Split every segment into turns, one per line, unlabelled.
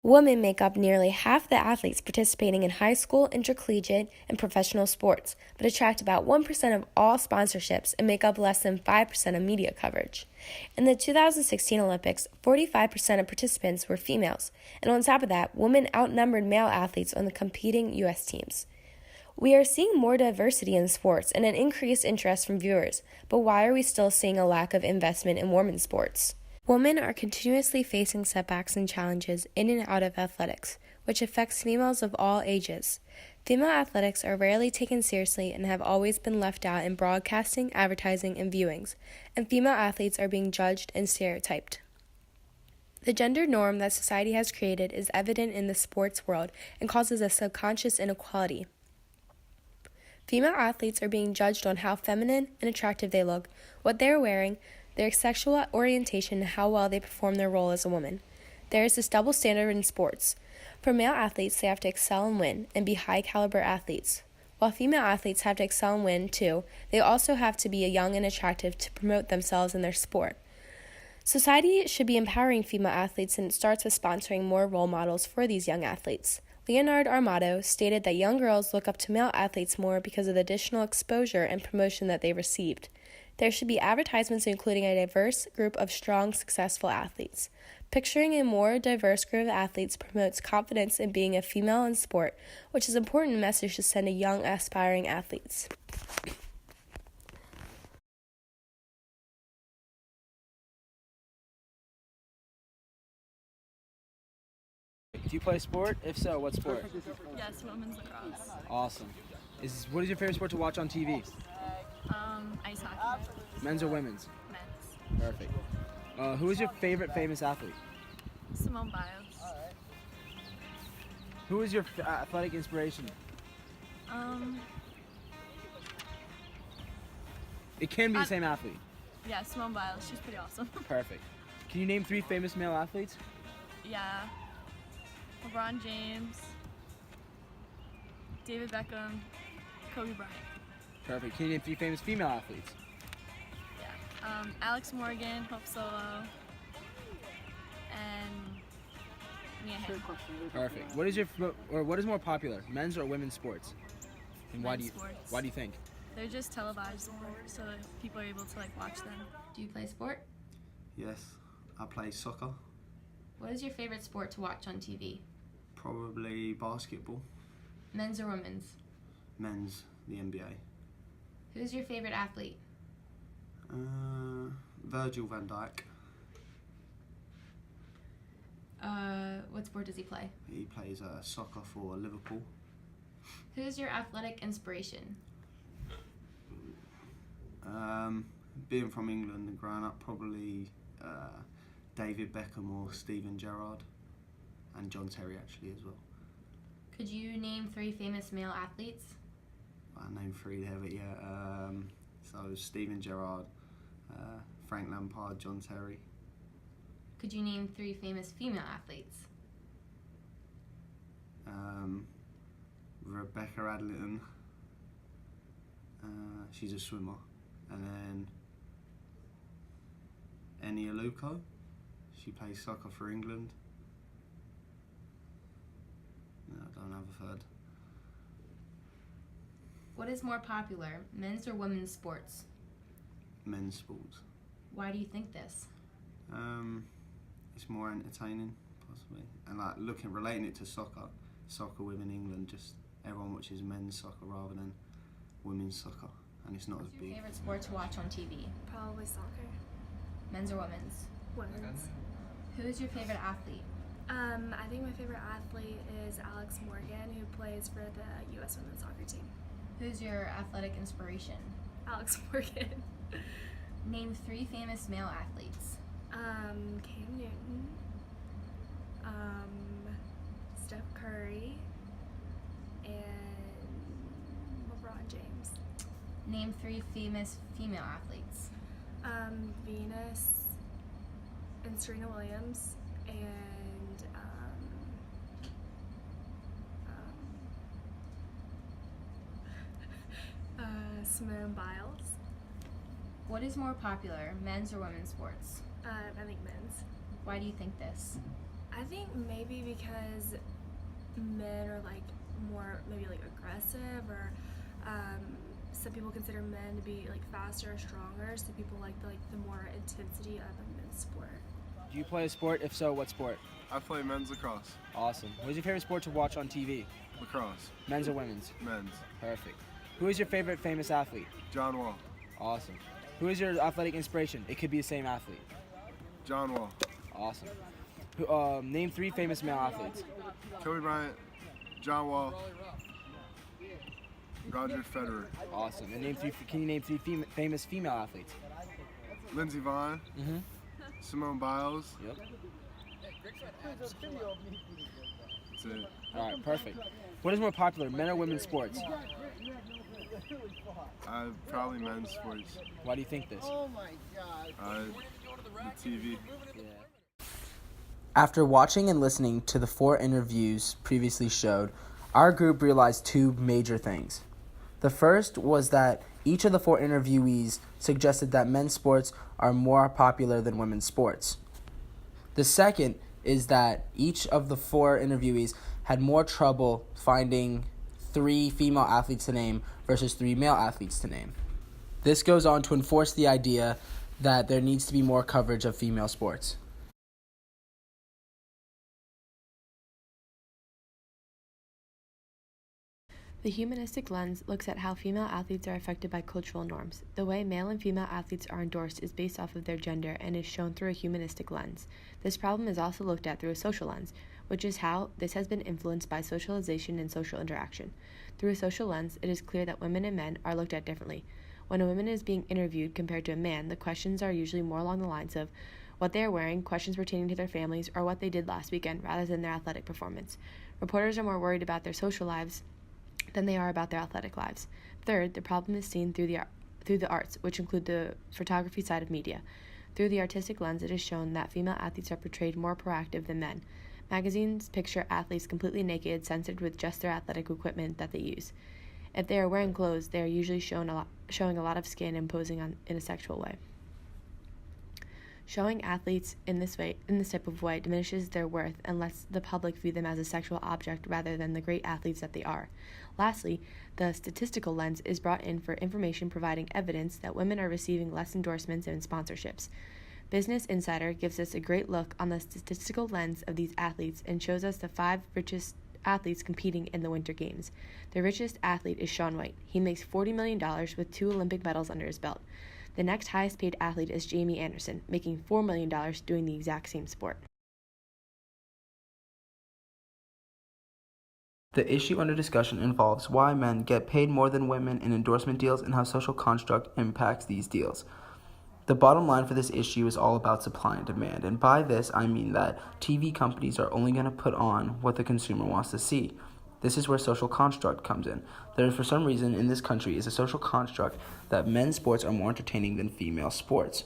Women make up nearly half the athletes participating in high school, intercollegiate, and professional sports, but attract about 1% of all sponsorships and make up less than 5% of media coverage. In the 2016 Olympics, 45% of participants were females, and on top of that, women outnumbered male athletes on the competing U.S. teams. We are seeing more diversity in sports and an increased interest from viewers, but why are we still seeing a lack of investment in women's sports? Women are continuously facing setbacks and challenges in and out of athletics, which affects females of all ages. Female athletics are rarely taken seriously and have always been left out in broadcasting, advertising, and viewings, and female athletes are being judged and stereotyped. The gender norm that society has created is evident in the sports world and causes a subconscious inequality. Female athletes are being judged on how feminine and attractive they look, what they are wearing, their sexual orientation, and how well they perform their role as a woman. There is this double standard in sports. For male athletes, they have to excel and win and be high-caliber athletes. While female athletes have to excel and win, too, they also have to be young and attractive to promote themselves in their sport. Society should be empowering female athletes, and it starts with sponsoring more role models for these young athletes. Leonard Armato stated that young girls look up to male athletes more because of the additional exposure and promotion that they received. There should be advertisements including a diverse group of strong, successful athletes. Picturing a more diverse group of athletes promotes confidence in being a female in sport, which is an important message to send to young, aspiring athletes.
Do you play sport? If so, what sport?
Yes, women's lacrosse.
Awesome. What is your favorite sport to watch on TV?
Ice hockey.
Men's or women's?
Men's.
Perfect. Who is your favorite famous athlete?
Simone Biles.
Who is your athletic inspiration? It can be the same athlete.
Yeah, Simone Biles. She's pretty awesome.
Perfect. Can you name 3 famous male athletes?
Yeah. LeBron James, David Beckham, Kobe Bryant.
Perfect. Can you name 3 famous female athletes?
Yeah. Alex Morgan, Hope Solo, and Mia Hamm.
Perfect. What is more popular, men's or women's sports? And why
Men's
do
sports.
you think?
They're just televised more, so that people are able to watch them.
Do you play sport?
Yes, I play soccer,
What is your favorite sport to watch on TV?
probably basketball,
Men's or women's?
men's, the NBA.
Who's your favorite athlete?
Virgil van Dijk,
What sport does he play?
he plays soccer for Liverpool.
Who's your athletic inspiration?
Being from England and growing up, probably David Beckham or Steven Gerrard, and John Terry actually as well.
Could you name 3 famous male athletes?
I named 3 there, but yeah. So Steven Gerrard, Frank Lampard, John Terry.
Could you name 3 famous female athletes?
Rebecca Adlington, she's a swimmer, and then Eni Aluko, she plays soccer for England. No, I don't have a third.
What is more popular, men's or women's sports?
Men's sports.
Why do you think this?
It's more entertaining, possibly, and relating it to soccer within England, just everyone watches men's soccer rather than women's soccer, and it's not as
What's your
big.
favorite sport to watch on TV?
Probably soccer.
Men's or women's?
Women's.
Who's your favorite athlete?
I think my favorite athlete is Alex Morgan, who plays for the U.S. women's soccer team.
Who's your athletic inspiration?
Alex Morgan.
Name 3 famous male athletes.
Cam Newton. Steph Curry. And LeBron James.
Name 3 famous female athletes.
Venus and Serena Williams and Simone Biles.
What is more popular, men's or women's sports?
I think men's.
Why do you think this?
I think maybe because men are like more maybe like aggressive, or some people consider men to be like faster or stronger, so people like the more intensity of a men's sport.
Do you play a sport? If so, what sport?
I play men's lacrosse.
Awesome. What is your favorite sport to watch on TV?
Lacrosse.
Men's or women's?
Men's.
Perfect. Who is your favorite famous athlete?
John Wall.
Awesome. Who is your athletic inspiration? It could be the same athlete.
John Wall.
Awesome. Name 3 famous male athletes.
Kobe Bryant. John Wall. Roger Federer.
Awesome. And can you name 3 famous female athletes?
Lindsey Vonn.
Mm-hmm.
Simone Biles.
Yep.
That's it.
All right, perfect. What is more popular, men or women's sports?
Probably men's sports.
Why do you think this?
The TV.
After watching and listening to the 4 interviews previously showed, our group realized 2 major things. The first was that each of the 4 interviewees suggested that men's sports are more popular than women's sports. The second is that each of the 4 interviewees had more trouble finding 3 female athletes to name versus 3 male athletes to name. This goes on to enforce the idea that there needs to be more coverage of female sports.
The humanistic lens looks at how female athletes are affected by cultural norms. The way male and female athletes are endorsed is based off of their gender and is shown through a humanistic lens. This problem is also looked at through a social lens, which is how this has been influenced by socialization and social interaction. Through a social lens, it is clear that women and men are looked at differently. When a woman is being interviewed compared to a man, the questions are usually more along the lines of what they are wearing, questions pertaining to their families, or what they did last weekend rather than their athletic performance. Reporters are more worried about their social lives than they are about their athletic lives. Third, the problem is seen through the arts, which include the photography side of media. Through the artistic lens, it is shown that female athletes are portrayed more proactive than men. Magazines picture athletes completely naked, censored with just their athletic equipment that they use. If they are wearing clothes, they are usually showing a lot of skin and posing in a sexual way. Showing athletes in this type of way diminishes their worth and lets the public view them as a sexual object rather than the great athletes that they are. Lastly, the statistical lens is brought in for information providing evidence that women are receiving less endorsements and sponsorships. Business Insider gives us a great look on the statistical lens of these athletes and shows us the 5 richest athletes competing in the Winter Games. The richest athlete is Shaun White. He makes $40 million with 2 Olympic medals under his belt. The next highest paid athlete is Jamie Anderson, making $4 million doing the exact same sport.
The issue under discussion involves why men get paid more than women in endorsement deals and how social construct impacts these deals. The bottom line for this issue is all about supply and demand, and by this I mean that TV companies are only going to put on what the consumer wants to see. This is where social construct comes in. There, for some reason, in this country is a social construct that men's sports are more entertaining than female sports.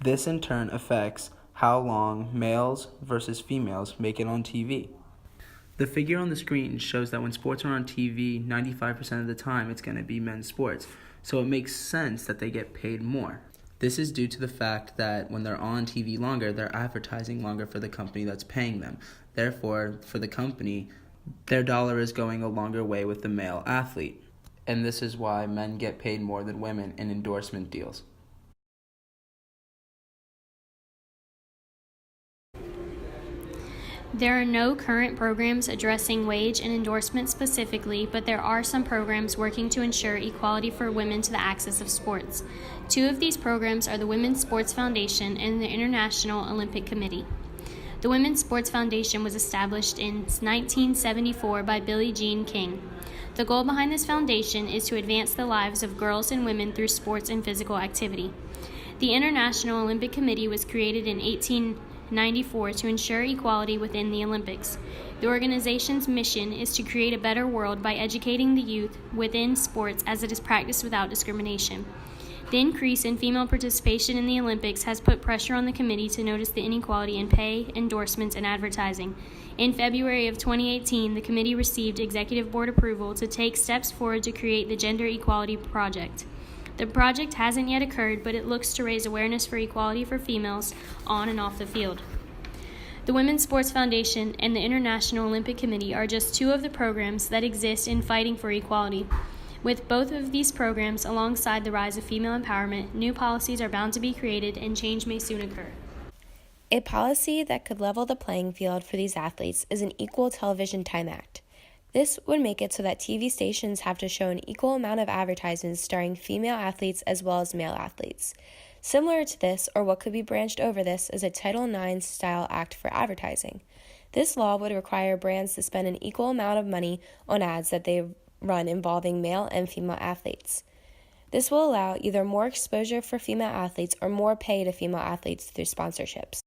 This, in turn, affects how long males versus females make it on TV. The figure on the screen shows that when sports are on TV, 95% of the time it's going to be men's sports. So it makes sense that they get paid more. This is due to the fact that when they're on TV longer, they're advertising longer for the company that's paying them. Therefore, for the company, their dollar is going a longer way with the male athlete. And this is why men get paid more than women in endorsement deals.
There are no current programs addressing wage and endorsement specifically, but there are some programs working to ensure equality for women to the access of sports. 2 of these programs are the Women's Sports Foundation and the International Olympic Committee. The Women's Sports Foundation was established in 1974 by Billie Jean King. The goal behind this foundation is to advance the lives of girls and women through sports and physical activity. The International Olympic Committee was created in 1894 to ensure equality within the Olympics. The organization's mission is to create a better world by educating the youth within sports as it is practiced without discrimination. The increase in female participation in the Olympics has put pressure on the committee to notice the inequality in pay, endorsements, and advertising. In February of 2018, the committee received executive board approval to take steps forward to create the Gender Equality Project. The project hasn't yet occurred, but it looks to raise awareness for equality for females on and off the field. The Women's Sports Foundation and the International Olympic Committee are just two of the programs that exist in fighting for equality. With both of these programs alongside the rise of female empowerment, new policies are bound to be created and change may soon occur.
A policy that could level the playing field for these athletes is an Equal Television Time Act. This would make it so that TV stations have to show an equal amount of advertisements starring female athletes as well as male athletes. Similar to this, or what could be branched over this, is a Title IX style act for advertising. This law would require brands to spend an equal amount of money on ads that they run involving male and female athletes. This will allow either more exposure for female athletes or more pay to female athletes through sponsorships.